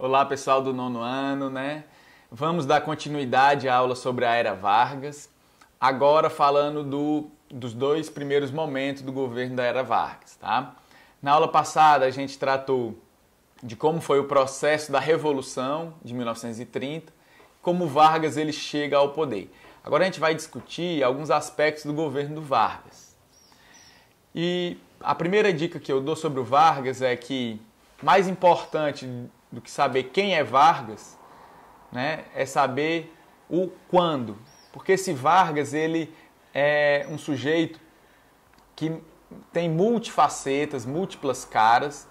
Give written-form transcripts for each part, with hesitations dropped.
Olá, pessoal do nono ano, né? Vamos dar continuidade à aula sobre a Era Vargas, agora falando dos dois primeiros momentos do governo da Era Vargas, tá? Na aula passada a gente tratou de como foi o processo da Revolução de 1930, como Vargas ele chega ao poder. Agora a gente vai discutir alguns aspectos do governo do Vargas. E a primeira dica que eu dou sobre o Vargas é que, mais importante do que saber quem é Vargas, né, é saber o quando. Porque esse Vargas ele é um sujeito que tem multifacetas, múltiplas caras,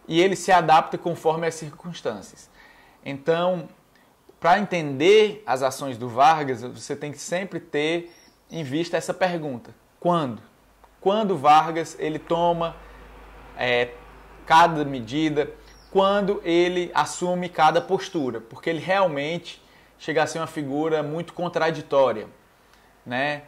e ele se adapta conforme as circunstâncias. Então, para entender as ações do Vargas, você tem que sempre ter em vista essa pergunta: quando? Quando Vargas ele toma cada medida, quando ele assume cada postura, porque ele realmente chega a ser uma figura muito contraditória, né?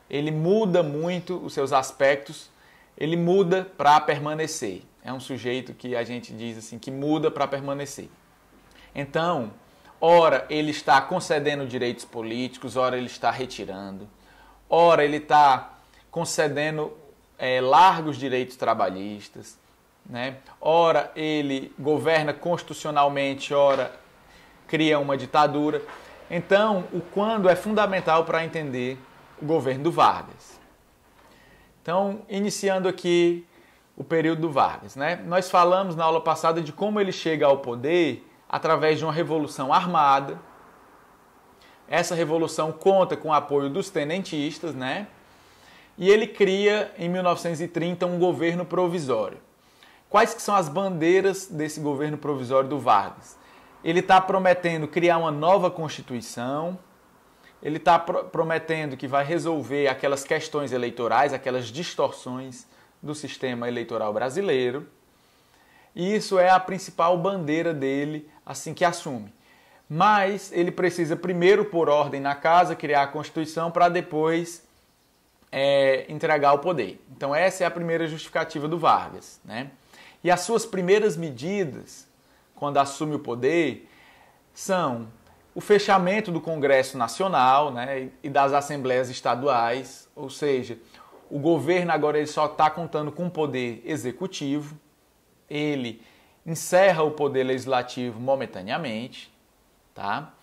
Ele muda muito os seus aspectos, ele muda para permanecer. É um sujeito que a gente diz assim, que muda para permanecer. Então, ora ele está concedendo direitos políticos, ora ele está retirando, ora ele está concedendo largos direitos trabalhistas, né? Ora ele governa constitucionalmente, ora cria uma ditadura. Então, o quando é fundamental para entender o governo do Vargas. Então, iniciando aqui o período do Vargas, né? Nós falamos na aula passada de como ele chega ao poder através de uma revolução armada. Essa revolução conta com o apoio dos tenentistas, né? E ele cria, em 1930, um governo provisório. Quais que são as bandeiras desse governo provisório do Vargas? Ele está prometendo criar uma nova Constituição, ele está prometendo que vai resolver aquelas questões eleitorais, aquelas distorções do sistema eleitoral brasileiro. E isso é a principal bandeira dele assim que assume. Mas ele precisa primeiro pôr ordem na casa, criar a Constituição, para depois entregar o poder. Então essa é a primeira justificativa do Vargas, né? E as suas primeiras medidas, quando assume o poder, são o fechamento do Congresso Nacional, né, e das Assembleias Estaduais, ou seja, o governo agora ele só está contando com o poder executivo, ele encerra o poder legislativo momentaneamente, tá?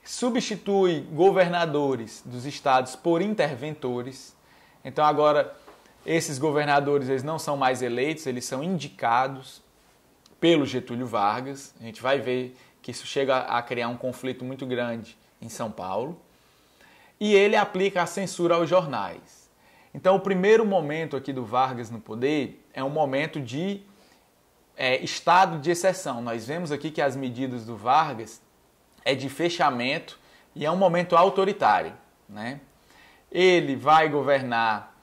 Substitui governadores dos estados por interventores. Então agora esses governadores eles não são mais eleitos, eles são indicados pelo Getúlio Vargas. A gente vai ver que isso chega a criar um conflito muito grande em São Paulo. E ele aplica a censura aos jornais. Então o primeiro momento aqui do Vargas no poder é um momento de estado de exceção. Nós vemos aqui que as medidas do Vargas é de fechamento e é um momento autoritário, né? Ele vai governar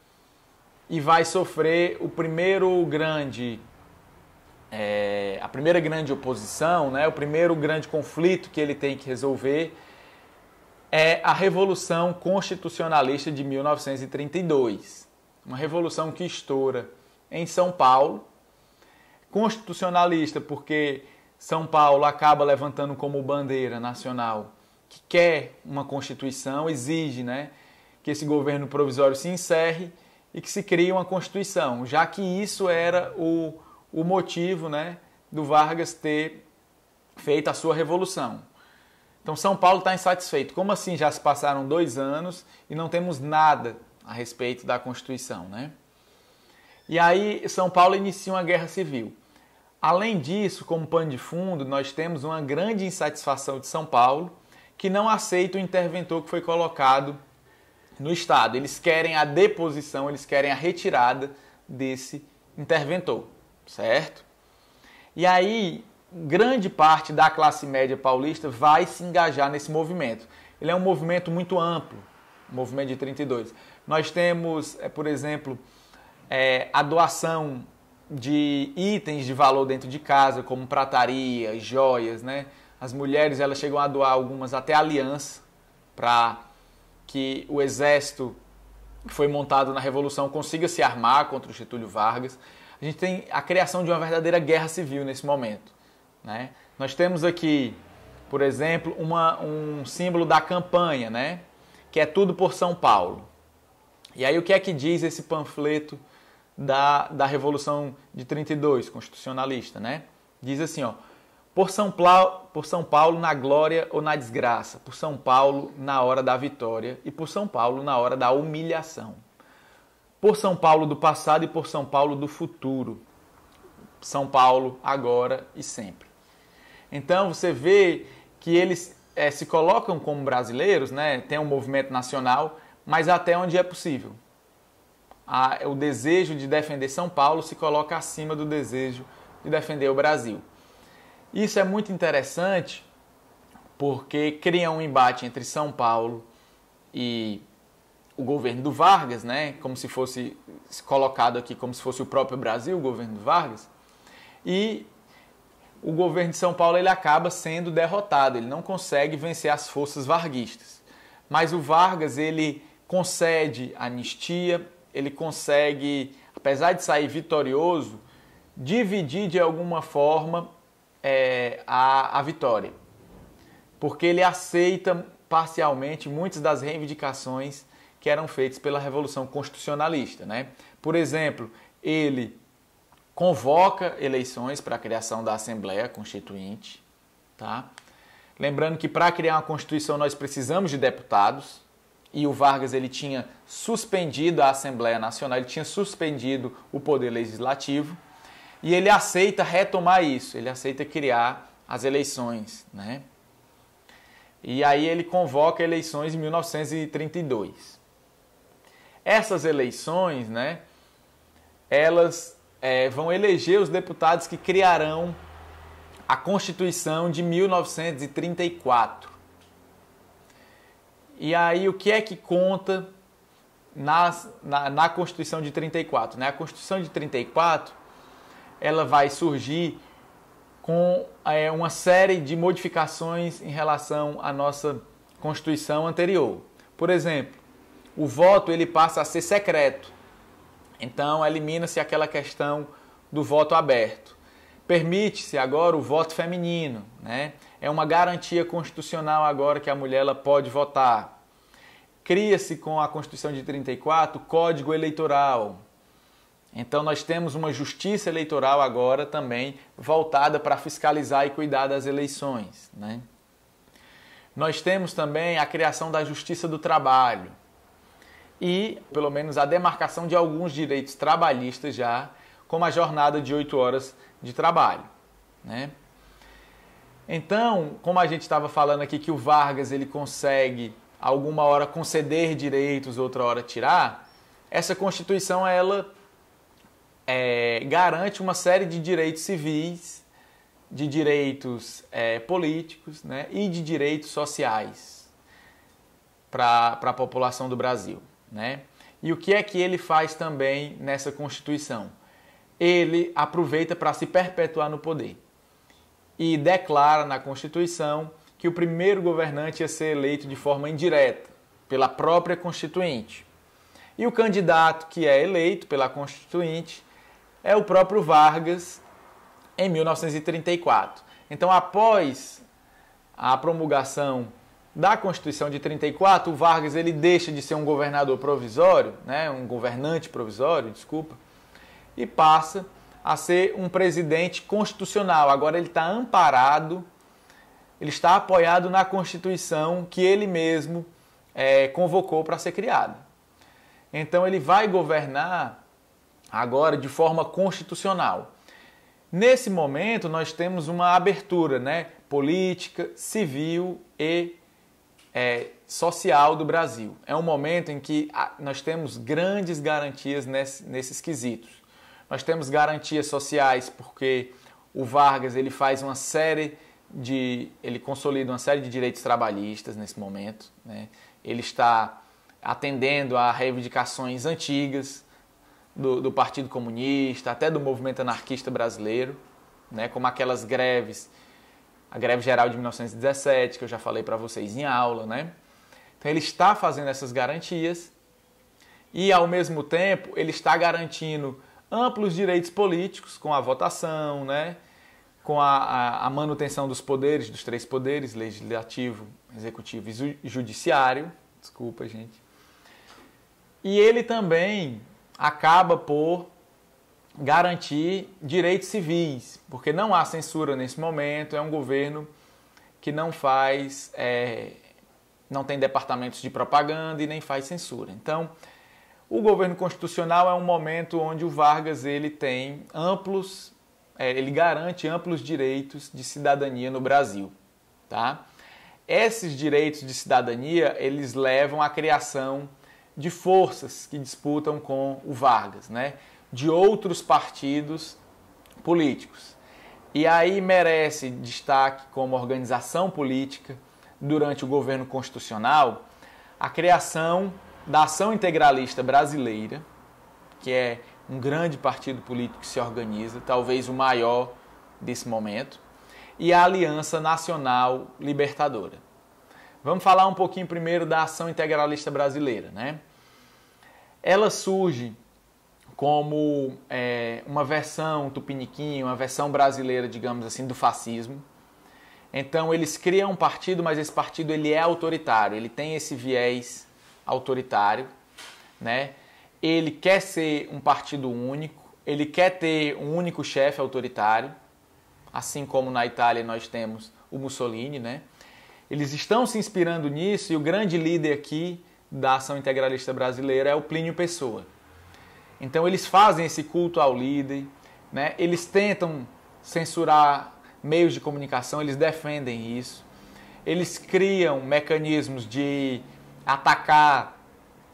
e vai sofrer a primeira grande oposição, né? O primeiro grande conflito que ele tem que resolver é a Revolução Constitucionalista de 1932. Uma revolução que estoura em São Paulo. Constitucionalista porque São Paulo acaba levantando como bandeira nacional que quer uma Constituição, exige, né, que esse governo provisório se encerre e que se crie uma Constituição, já que isso era o motivo, né, do Vargas ter feito a sua revolução. Então São Paulo está insatisfeito. Como assim já se passaram 2 anos e não temos nada a respeito da Constituição, né? E aí São Paulo inicia uma guerra civil. Além disso, como pano de fundo, nós temos uma grande insatisfação de São Paulo, que não aceita o interventor que foi colocado no Estado. Eles querem a deposição, eles querem a retirada desse interventor, certo? E aí, grande parte da classe média paulista vai se engajar nesse movimento. Ele é um movimento muito amplo, o movimento de 32. Nós temos, por exemplo, a doação de itens de valor dentro de casa, como prataria, joias, né? As mulheres elas chegam a doar algumas até aliança para que o exército que foi montado na Revolução consiga se armar contra o Getúlio Vargas. A gente tem a criação de uma verdadeira guerra civil nesse momento, né? Nós temos aqui, por exemplo, um símbolo da campanha, né? Que é Tudo por São Paulo. E aí o que é que diz esse panfleto da Revolução de 32, constitucionalista, né? Diz assim, ó: por São Paulo na glória ou na desgraça, por São Paulo na hora da vitória e por São Paulo na hora da humilhação. Por São Paulo do passado e por São Paulo do futuro. São Paulo agora e sempre. Então você vê que eles se colocam como brasileiros, né? Tem um movimento nacional, mas até onde é possível. O desejo de defender São Paulo se coloca acima do desejo de defender o Brasil. Isso é muito interessante porque cria um embate entre São Paulo e o governo do Vargas, né? Como se fosse colocado aqui como se fosse o próprio Brasil, o governo do Vargas. E o governo de São Paulo ele acaba sendo derrotado, ele não consegue vencer as forças varguistas. Mas o Vargas ele concede anistia, ele consegue, apesar de sair vitorioso, dividir de alguma forma a vitória. Porque ele aceita parcialmente muitas das reivindicações que eram feitas pela Revolução Constitucionalista, né? Por exemplo, ele convoca eleições para a criação da Assembleia Constituinte, tá? Lembrando que para criar uma Constituição nós precisamos de deputados, e o Vargas ele tinha suspendido a Assembleia Nacional, ele tinha suspendido o Poder Legislativo, e ele aceita retomar isso, ele aceita criar as eleições, né? E aí ele convoca eleições em 1932. Essas eleições, né, elas vão eleger os deputados que criarão a Constituição de 1934. E aí o que é que conta na Constituição de 34? Né? A Constituição de 34 ela vai surgir com uma série de modificações em relação à nossa Constituição anterior. Por exemplo, o voto ele passa a ser secreto. Então, elimina-se aquela questão do voto aberto. Permite-se agora o voto feminino, né? É uma garantia constitucional agora que a mulher ela pode votar. Cria-se com a Constituição de 34 o Código Eleitoral. Então, nós temos uma justiça eleitoral agora também voltada para fiscalizar e cuidar das eleições, né? Nós temos também a criação da Justiça do Trabalho e, pelo menos, a demarcação de alguns direitos trabalhistas já, como a jornada de 8 horas de trabalho, né? Então, como a gente estava falando aqui que o Vargas ele consegue alguma hora conceder direitos, outra hora tirar, essa Constituição ela garante uma série de direitos civis, de direitos políticos, né, e de direitos sociais para a população do Brasil, né? E o que é que ele faz também nessa Constituição? Ele aproveita para se perpetuar no poder e declara na Constituição que o primeiro governante ia ser eleito de forma indireta, pela própria Constituinte. E o candidato que é eleito pela Constituinte é o próprio Vargas em 1934. Então, após a promulgação da Constituição de 34, o Vargas ele deixa de ser um governador provisório, né, um governante provisório, desculpa, e passa a ser um presidente constitucional. Agora ele está amparado, ele está apoiado na Constituição que ele mesmo convocou para ser criada. Então ele vai governar agora de forma constitucional. Nesse momento nós temos uma abertura, né, política, civil e social do Brasil. É um momento em que nós temos grandes garantias nesses quesitos. Nós temos garantias sociais porque o Vargas ele faz ele consolida uma série de direitos trabalhistas nesse momento, né? Ele está atendendo a reivindicações antigas do Partido Comunista, até do movimento anarquista brasileiro, né? Como aquelas greves, a greve geral de 1917, que eu já falei para vocês em aula, né? Então ele está fazendo essas garantias e, ao mesmo tempo, ele está garantindo amplos direitos políticos com a votação, né? com a manutenção dos poderes, dos três poderes, legislativo, executivo e judiciário. Desculpa, gente. E ele também acaba por garantir direitos civis, porque não há censura nesse momento, é um governo que não faz, não tem departamentos de propaganda e nem faz censura. Então, o governo constitucional é um momento onde o Vargas ele tem ele garante amplos direitos de cidadania no Brasil, tá? Esses direitos de cidadania, eles levam à criação de forças que disputam com o Vargas, né? De outros partidos políticos. E aí merece destaque como organização política, durante o governo constitucional, a criação da Ação Integralista Brasileira, que é um grande partido político que se organiza, talvez o maior desse momento, e a Aliança Nacional Libertadora. Vamos falar um pouquinho primeiro da Ação Integralista Brasileira, né? Ela surge como uma versão tupiniquim, uma versão brasileira, digamos assim, do fascismo. Então eles criam um partido, mas esse partido ele é autoritário, ele tem esse viés autoritário, né? Ele quer ser um partido único, ele quer ter um único chefe autoritário, assim como na Itália nós temos o Mussolini, né? Eles estão se inspirando nisso e o grande líder aqui da Ação Integralista Brasileira é o Plínio Pessoa. Então eles fazem esse culto ao líder, né? Eles tentam censurar meios de comunicação, eles defendem isso. Eles criam mecanismos de atacar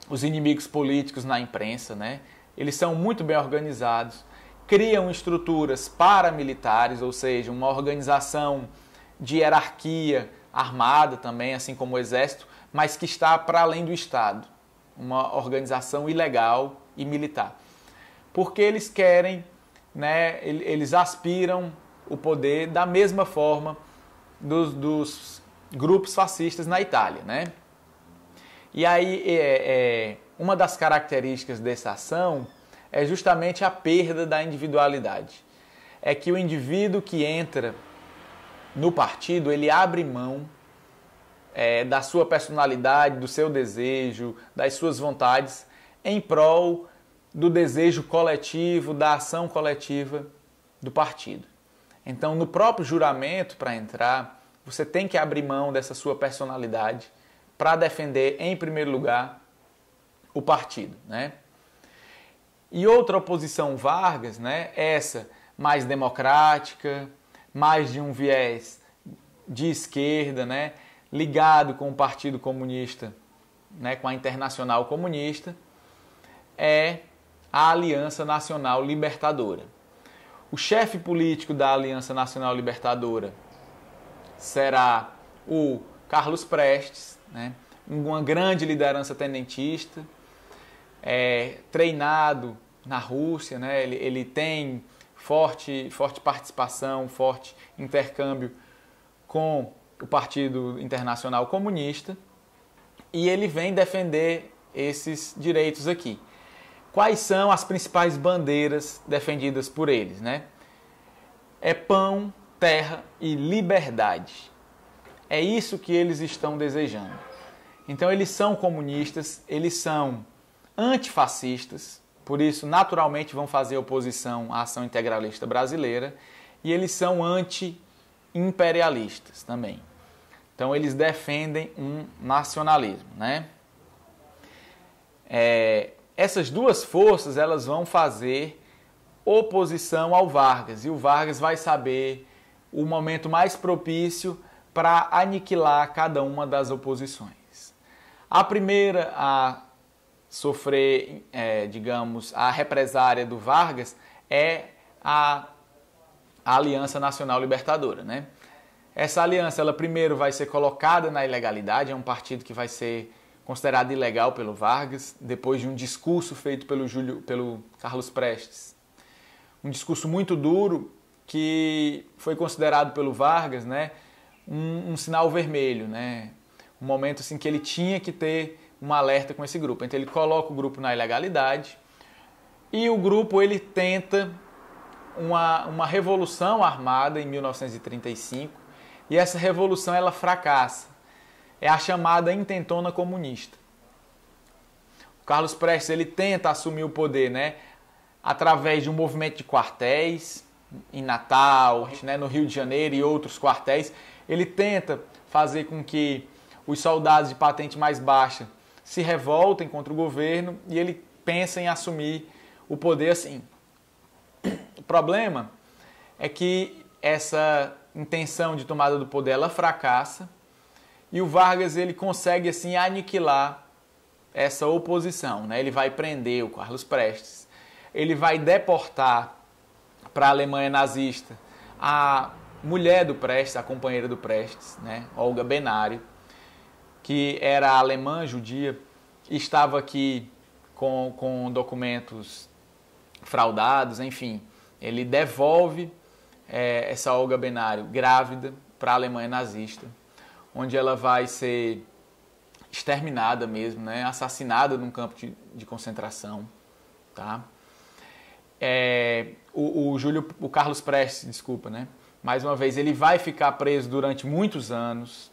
os inimigos políticos na imprensa, né? Eles são muito bem organizados, criam estruturas paramilitares, ou seja, uma organização de hierarquia armada também, assim como o Exército, mas que está para além do Estado, uma organização ilegal e militar. Porque eles querem, né, eles aspiram o poder da mesma forma dos grupos fascistas na Itália, né? E aí, uma das características dessa ação é justamente a perda da individualidade. É que o indivíduo que entra no partido, ele abre mão da sua personalidade, do seu desejo, das suas vontades, em prol do desejo coletivo, da ação coletiva do partido. Então, no próprio juramento, para entrar, você tem que abrir mão dessa sua personalidade para defender, em primeiro lugar, o partido, né? E outra oposição Vargas, né, essa mais democrática, mais de um viés de esquerda, né, ligado com o Partido Comunista, né, com a Internacional Comunista, é a Aliança Nacional Libertadora. O chefe político da Aliança Nacional Libertadora será o Carlos Prestes, né, uma grande liderança tenentista, treinado na Rússia, né, ele tem forte participação, forte intercâmbio com o Partido Internacional Comunista, e ele vem defender esses direitos aqui. Quais são as principais bandeiras defendidas por eles, né? É pão, terra e liberdade. É isso que eles estão desejando. Então eles são comunistas, eles são antifascistas, por isso naturalmente vão fazer oposição à ação integralista brasileira, e eles são anti-imperialistas também. Então eles defendem um nacionalismo, né? Essas duas forças elas vão fazer oposição ao Vargas, e o Vargas vai saber o momento mais propício para aniquilar cada uma das oposições. A primeira a sofrer, digamos, a represária do Vargas é a Aliança Nacional Libertadora, né? Essa aliança, ela primeiro vai ser colocada na ilegalidade, é um partido que vai ser considerado ilegal pelo Vargas, depois de um discurso feito pelo Carlos Prestes. Um discurso muito duro que foi considerado pelo Vargas, né, um sinal vermelho, né? Um momento assim que ele tinha que ter um alerta com esse grupo. Então ele coloca o grupo na ilegalidade e o grupo ele tenta uma revolução armada em 1935 e essa revolução ela fracassa. É a chamada intentona comunista. O Carlos Prestes ele tenta assumir o poder, né, através de um movimento de quartéis em Natal, né, no Rio de Janeiro e outros quartéis. Ele tenta fazer com que os soldados de patente mais baixa se revoltem contra o governo e ele pensa em assumir o poder assim. O problema é que essa intenção de tomada do poder ela fracassa e o Vargas ele consegue assim aniquilar essa oposição, né? Ele vai prender o Carlos Prestes, ele vai deportar para a Alemanha nazista a mulher do Prestes, a companheira do Prestes, né? Olga Benário, que era alemã judia e estava aqui com documentos fraudados, enfim. Ele devolve essa Olga Benário grávida para a Alemanha nazista, onde ela vai ser exterminada mesmo, né? Assassinada num campo de concentração. Tá? O Carlos Prestes, desculpa, né? Mais uma vez, ele vai ficar preso durante muitos anos,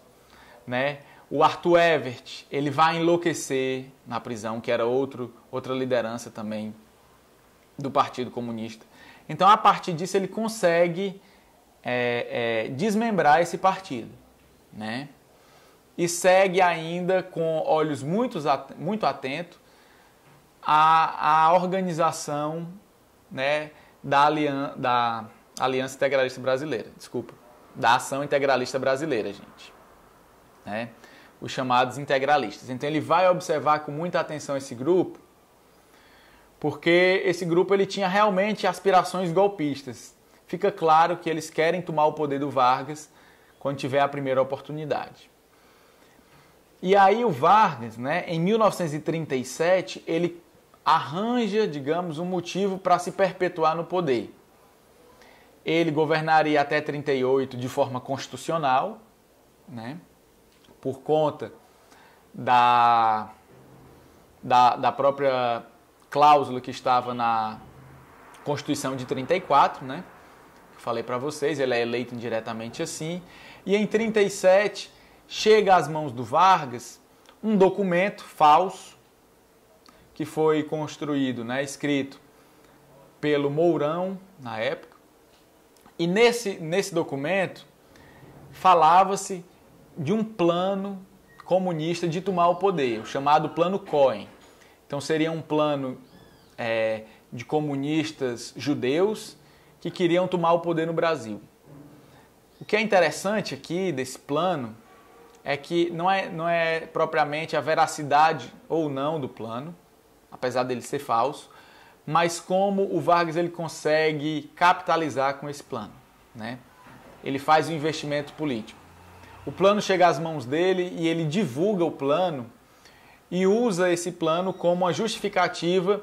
né? O Arthur Evert, ele vai enlouquecer na prisão, que era outra liderança também do Partido Comunista. Então, a partir disso, ele consegue desmembrar esse partido, né? E segue ainda com olhos muito atentos à organização, né, da Aliança Integralista Brasileira, da Ação Integralista Brasileira, gente, né? Os chamados integralistas. Então ele vai observar com muita atenção esse grupo, porque esse grupo ele tinha realmente aspirações golpistas. Fica claro que eles querem tomar o poder do Vargas quando tiver a primeira oportunidade. E aí o Vargas, né, em 1937, ele arranja, digamos, um motivo para se perpetuar no poder. Ele governaria até 1938 de forma constitucional, né, por conta da própria cláusula que estava na Constituição de 1934, né, que eu falei para vocês, ele é eleito indiretamente assim. E em 1937 chega às mãos do Vargas um documento falso que foi construído, né, escrito pelo Mourão na época. E nesse documento falava-se de um plano comunista de tomar o poder, o chamado Plano Cohen. Então seria um plano de comunistas judeus que queriam tomar o poder no Brasil. O que é interessante aqui desse plano é que não é propriamente a veracidade ou não do plano, apesar dele ser falso, mas como o Vargas ele consegue capitalizar com esse plano, né? Ele faz um investimento político. O plano chega às mãos dele e ele divulga o plano e usa esse plano como uma justificativa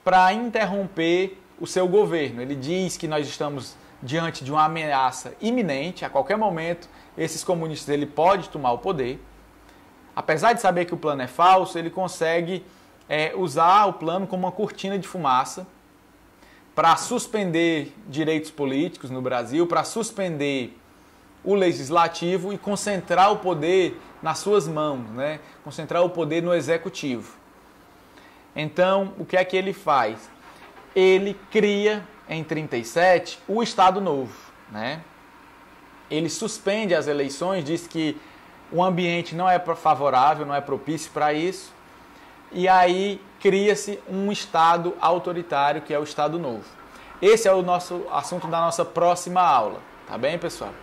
para interromper o seu governo. Ele diz que nós estamos diante de uma ameaça iminente, a qualquer momento esses comunistas ele pode tomar o poder. Apesar de saber que o plano é falso, ele consegue usar o plano como uma cortina de fumaça para suspender direitos políticos no Brasil, para suspender o legislativo e concentrar o poder nas suas mãos, né? Concentrar o poder no executivo. Então, o que é que ele faz? Ele cria, em 1937, o Estado Novo, né? Ele suspende as eleições, diz que o ambiente não é favorável, não é propício para isso, e aí cria-se um Estado autoritário, que é o Estado Novo. Esse é o nosso assunto da nossa próxima aula, tá bem, pessoal?